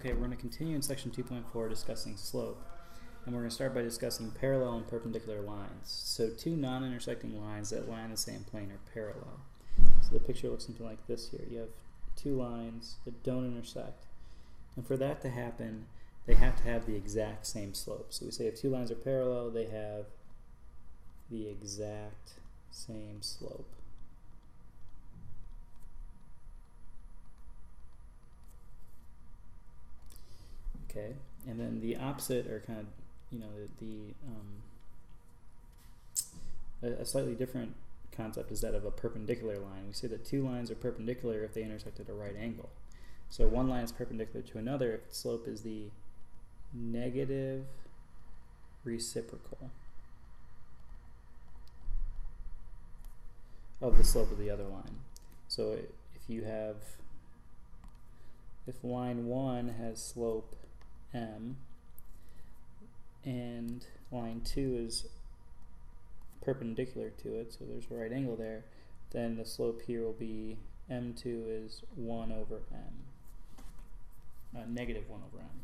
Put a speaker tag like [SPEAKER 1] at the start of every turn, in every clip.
[SPEAKER 1] Okay, we're going to continue in section 2.4 discussing slope. And we're going to start by discussing parallel and perpendicular lines. So two non-intersecting lines that lie on the same plane are parallel. So the picture looks something like this here. You have two lines that don't intersect. And for that to happen, they have to have the exact same slope. So we say if two lines are parallel, they have the exact same slope. Okay, and then the opposite, or kind of, a slightly different concept is that of a perpendicular line. We say that two lines are perpendicular if they intersect at a right angle. So one line is perpendicular to another if its slope is the negative reciprocal of the slope of the other line. So if line 1 has slope m and line 2 is perpendicular to it, so there's a right angle there, then the slope here will be m2 is 1 over m, negative 1 over m.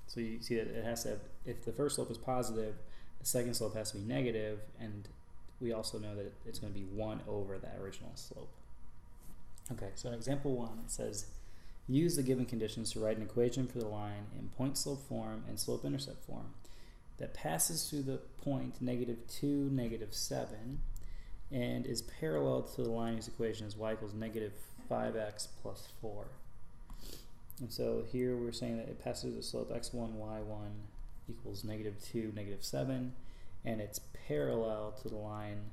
[SPEAKER 1] So you see that it has to have, if the first slope is positive, the second slope has to be negative, and we also know that it's going to be 1 over that original slope. Okay, so in example 1, it says, use the given conditions to write an equation for the line in point-slope form and slope-intercept form that passes through the point -2, -7, and is parallel to the line whose equation is y equals -5x plus 4. And so here we're saying that it passes through the slope x1, y1 equals -2, -7, and it's parallel to the line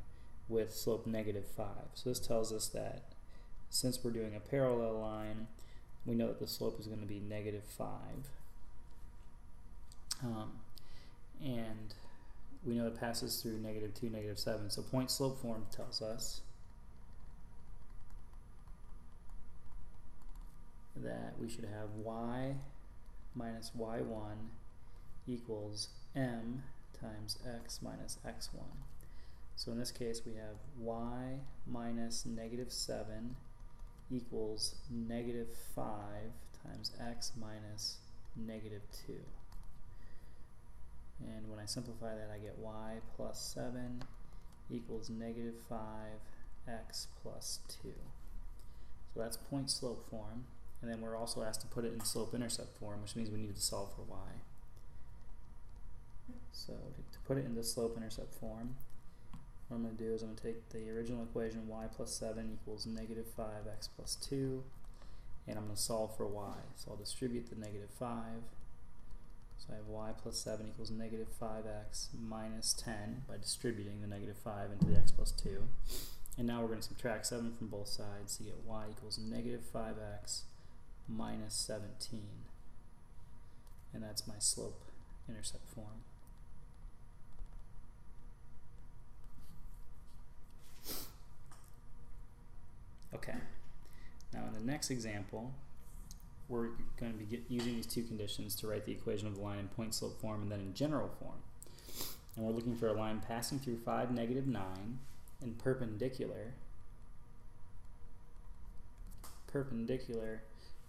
[SPEAKER 1] with slope -5. So this tells us that since we're doing a parallel line, we know that the slope is going to be -5. And we know it passes through -2, -7. So point slope form tells us that we should have y minus y1 equals m times x minus x1. So in this case we have y minus -7 equals -5 times x minus -2. And when I simplify that, I get y plus 7 equals -5x plus 2. So that's point slope form. And then we're also asked to put it in slope-intercept form, which means we need to solve for y. So to put it into slope-intercept form, what I'm going to do is I'm going to take the original equation y plus 7 equals -5x plus 2, and I'm going to solve for y. So I'll distribute the -5. So I have y plus 7 equals -5x minus 10 by distributing the -5 into the x plus 2. And now we're going to subtract 7 from both sides to get y equals -5x minus 17. And that's my slope-intercept form. Okay, now in the next example, we're going to be using these two conditions to write the equation of the line in point slope form and then in general form. And we're looking for a line passing through 5, -9 and perpendicular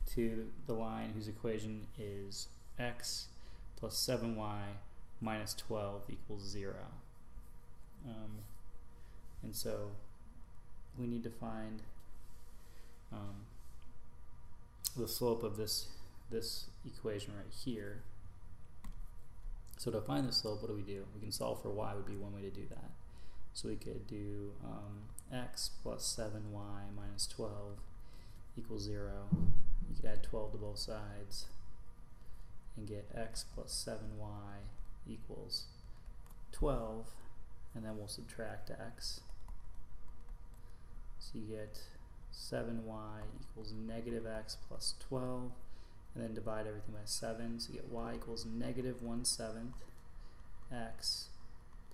[SPEAKER 1] to the line whose equation is x plus 7y minus 12 equals 0. And so we need to find the slope of this equation right here. So to find the slope, what do? We can solve for y would be one way to do that. So we could do x plus 7y minus 12 equals 0. You could add 12 to both sides and get x plus 7y equals 12, and then we'll subtract x. So you get 7y equals -x plus 12, and then divide everything by 7, so you get y equals -1/7 x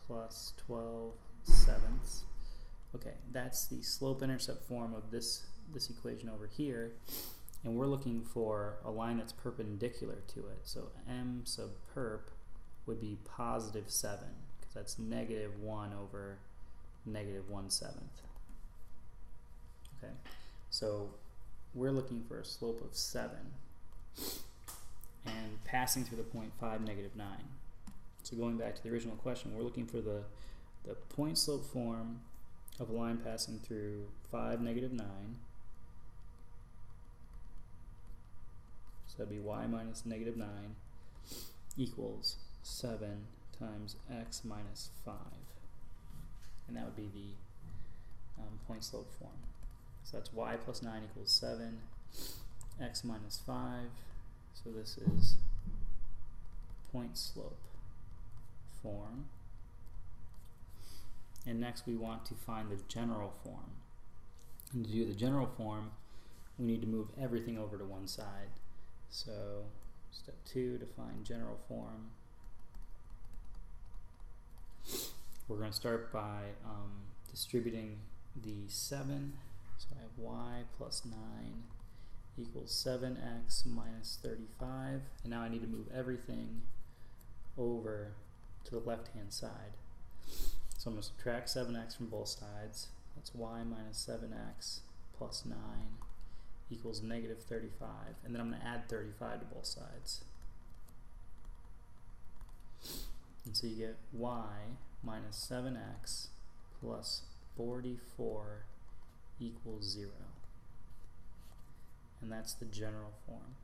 [SPEAKER 1] plus 12/7. Okay, that's the slope-intercept form of this equation over here, and we're looking for a line that's perpendicular to it. So m sub perp would be +7, because that's -1 over -1/7. Okay, so we're looking for a slope of 7. and passing through the point 5, negative 9. So going back to the original question, we're looking for the point slope form of a line passing through 5, negative 9. So that'd be y minus negative 9 equals 7 times x minus 5. And that would be the point slope form. So that's y plus 9 equals 7, x minus 5. So this is point slope form. And next we want to find the general form. And to do the general form, we need to move everything over to one side. So step 2, to find general form. We're going to start by distributing the 7. So I have y plus 9 equals 7x minus 35. And now I need to move everything over to the left-hand side. So I'm going to subtract 7x from both sides. That's y minus 7x plus 9 equals negative 35. And then I'm going to add 35 to both sides. And so you get y minus 7x plus 44 equals 0. And that's the general form.